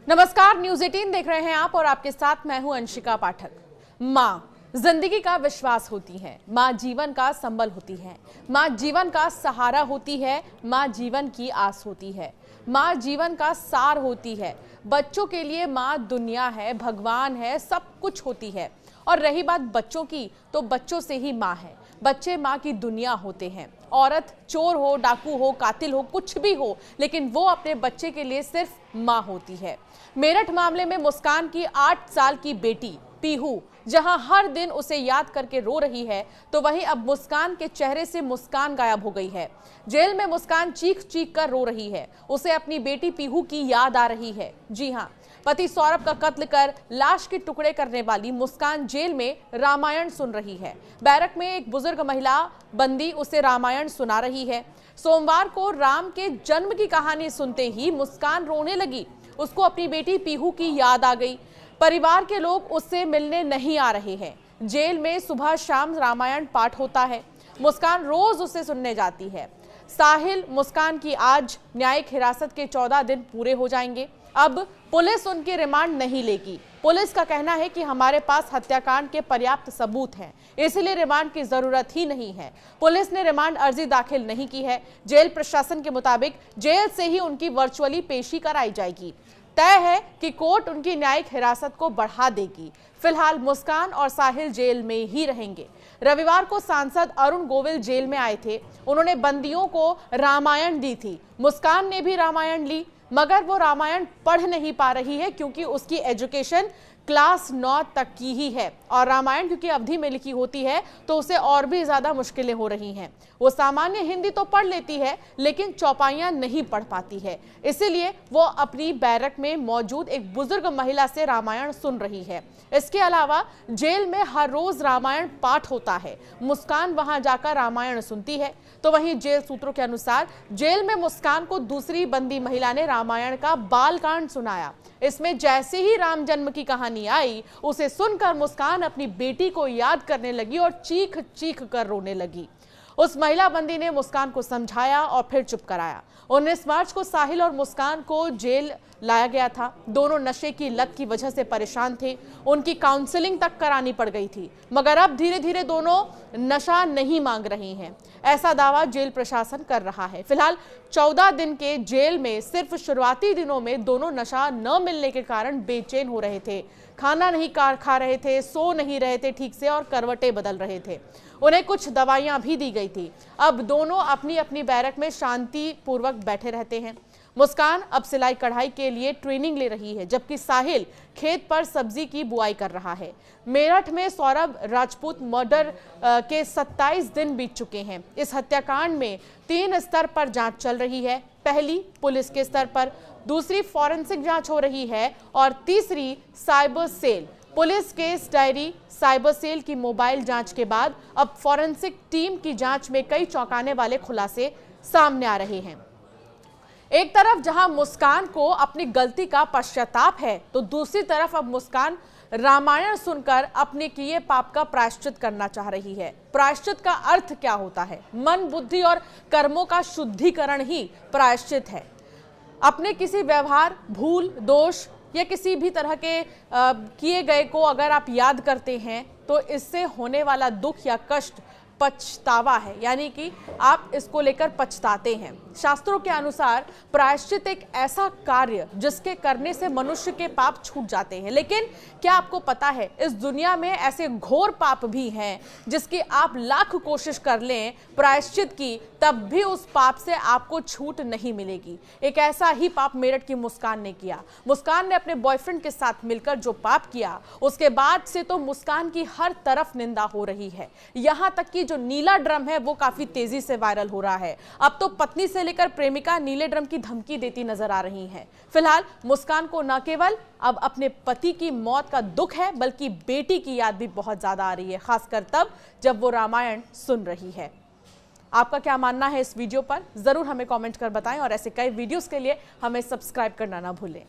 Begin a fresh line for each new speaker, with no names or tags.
नमस्कार, न्यूज 18 देख रहे हैं आप और आपके साथ मैं हूं अंशिका पाठक। माँ जिंदगी का विश्वास होती है, माँ जीवन का संबल होती है, माँ जीवन का सहारा होती है, माँ जीवन की आस होती है, माँ जीवन का सार होती है। बच्चों के लिए माँ दुनिया है, भगवान है, सब कुछ होती है। और रही बात बच्चों की, तो बच्चों से ही माँ है। बच्चे माँ की दुनिया होते हैं। औरत चोर हो, डाकू हो, कातिल हो, कुछ भी हो, लेकिन वो अपने बच्चे के लिए सिर्फ माँ होती है। मेरठ मामले में मुस्कान की 8 साल की बेटी पीहू जहां हर दिन उसे याद करके रो रही है, तो वहीं अब मुस्कान के चेहरे से मुस्कान गायब हो गई है। जेल में मुस्कान चीख चीख कर रो रही है। उसे अपनी बेटी पीहू की याद आ रही है। जी हां, पति सौरभ का कत्ल कर लाश के टुकड़े करने वाली मुस्कान जेल में रामायण सुन रही है। बैरक में एक बुजुर्ग महिला बंदी उसे रामायण सुना रही है। सोमवार को राम के जन्म की कहानी सुनते ही मुस्कान रोने लगी। उसको अपनी बेटी पीहू की याद आ गई। परिवार के लोग उससे मिलने नहीं आ रहे हैं। जेल में सुबह शाम रामायण पाठ होता है। मुस्कान रोज उसे सुनने जाती है। साहिल मुस्कान की आज न्यायिक हिरासत के 14 दिन पूरे हो जाएंगे। अब पुलिस उनकी रिमांड नहीं लेगी। पुलिस का कहना है कि हमारे पास हत्याकांड के पर्याप्त सबूत हैं, इसलिए रिमांड की जरूरत ही नहीं है। पुलिस ने रिमांड अर्जी दाखिल नहीं की है। जेल प्रशासन के मुताबिक जेल से ही उनकी वर्चुअली पेशी कराई जाएगी। तय है कि कोर्ट उनकी न्यायिक हिरासत को बढ़ा देगी। फिलहाल मुस्कान और साहिल जेल में ही रहेंगे। रविवार को सांसद अरुण गोविल जेल में आए थे। उन्होंने बंदियों को रामायण दी थी। मुस्कान ने भी रामायण ली, मगर वो रामायण पढ़ नहीं पा रही है क्योंकि उसकी एजुकेशन क्लास 9 तक की ही है और रामायण क्योंकि अवधि में लिखी होती है तो उसे और भी ज्यादा मुश्किलें हो रही हैं। वो सामान्य हिंदी तो पढ़ लेती है लेकिन चौपाइयां नहीं पढ़ पाती है, इसीलिए वो अपनी बैरक में मौजूद एक बुजुर्ग महिला से रामायण सुन रही है। इसके अलावा जेल में हर रोज रामायण पाठ होता है। मुस्कान वहां जाकर रामायण सुनती है। तो वहीं जेल सूत्रों के अनुसार जेल में मुस्कान को दूसरी बंदी महिला ने रामायण का बालकांड सुनाया। इसमें जैसे ही राम जन्म की कहानी आई, उसे सुनकर मुस्कान अपनी बेटी को याद करने लगी और चीख चीख कर रोने लगी। उस महिला बंदी ने मुस्कान को समझाया और फिर चुप कराया। 19 मार्च को साहिल और मुस्कान को जेल लाया गया था। दोनों नशे की लत की वजह से परेशान थे। उनकी काउंसलिंग तक करानी पड़ गई थी, मगर अब धीरे धीरे दोनों नशा नहीं मांग रही हैं, ऐसा दावा जेल प्रशासन कर रहा है। फिलहाल 14 दिन के जेल में सिर्फ शुरुआती दिनों में दोनों नशा न मिलने के कारण बेचैन हो रहे थे। खाना नहीं खा रहे थे, सो नहीं रहे थे ठीक से और करवटें बदल रहे थे। उन्हें कुछ दवाइयां भी दी गई थी। अब दोनों अपनी अपनी बैरक में शांति पूर्वक बैठे रहते हैं। मुस्कान अब सिलाई कढ़ाई के लिए ट्रेनिंग ले रही है, जबकि साहिल खेत पर सब्जी की बुआई कर रहा है। मेरठ में सौरभ राजपूत मर्डर के 27 दिन बीत चुके हैं। इस हत्याकांड में 3 स्तर पर जांच चल रही है। पहली पुलिस के स्तर पर, दूसरी फॉरेंसिक जांच हो रही है और तीसरी cyber cell. Police case diary, cyber cell की मोबाइल जांच के बाद अब फॉरेंसिक टीम की जांच में कई चौंकाने वाले खुलासे सामने आ रहे हैं। एक तरफ जहां मुस्कान को अपनी गलती का पश्चाताप है, तो दूसरी तरफ अब मुस्कान रामायण सुनकर अपने किए पाप का प्रायश्चित करना चाह रही है। प्रायश्चित का अर्थ क्या होता है? मन, बुद्धि और कर्मों का शुद्धिकरण ही प्रायश्चित है। अपने किसी व्यवहार, भूल, दोष या किसी भी तरह के किए गए को अगर आप याद करते हैं तो इससे होने वाला दुख या कष्ट पछतावा है, यानी कि आप इसको लेकर पछताते हैं। शास्त्रों के अनुसार प्रायश्चित एक ऐसा कार्य जिसके करने से मनुष्य के पाप छूट जाते हैं। लेकिन क्या आपको पता है, इस दुनिया में ऐसे घोर पाप भी हैं जिसकी आप लाख कोशिश कर लें प्रायश्चित की, तब भी उस पाप से आपको छूट नहीं मिलेगी। एक ऐसा ही पाप मेरठ की मुस्कान ने किया। मुस्कान ने अपने बॉयफ्रेंड के साथ मिलकर जो पाप किया, उसके बाद से तो मुस्कान की हर तरफ निंदा हो रही है। यहां तक कि जो नीला ड्रम है वो काफी तेजी से वायरल हो रहा है। अब तो पत्नी से लेकर प्रेमिका नीले ड्रम की धमकी देती नजर आ रही है। फिलहाल मुस्कान को न केवल अब अपने पति की मौत का दुख है, बल्कि बेटी की याद भी बहुत ज्यादा आ रही है, खासकर तब जब वो रामायण सुन रही है। आपका क्या मानना है इस वीडियो पर? जरूर हमें कमेंट कर बताएं और ऐसे कई वीडियोस के लिए हमें सब्सक्राइब करना ना भूलें।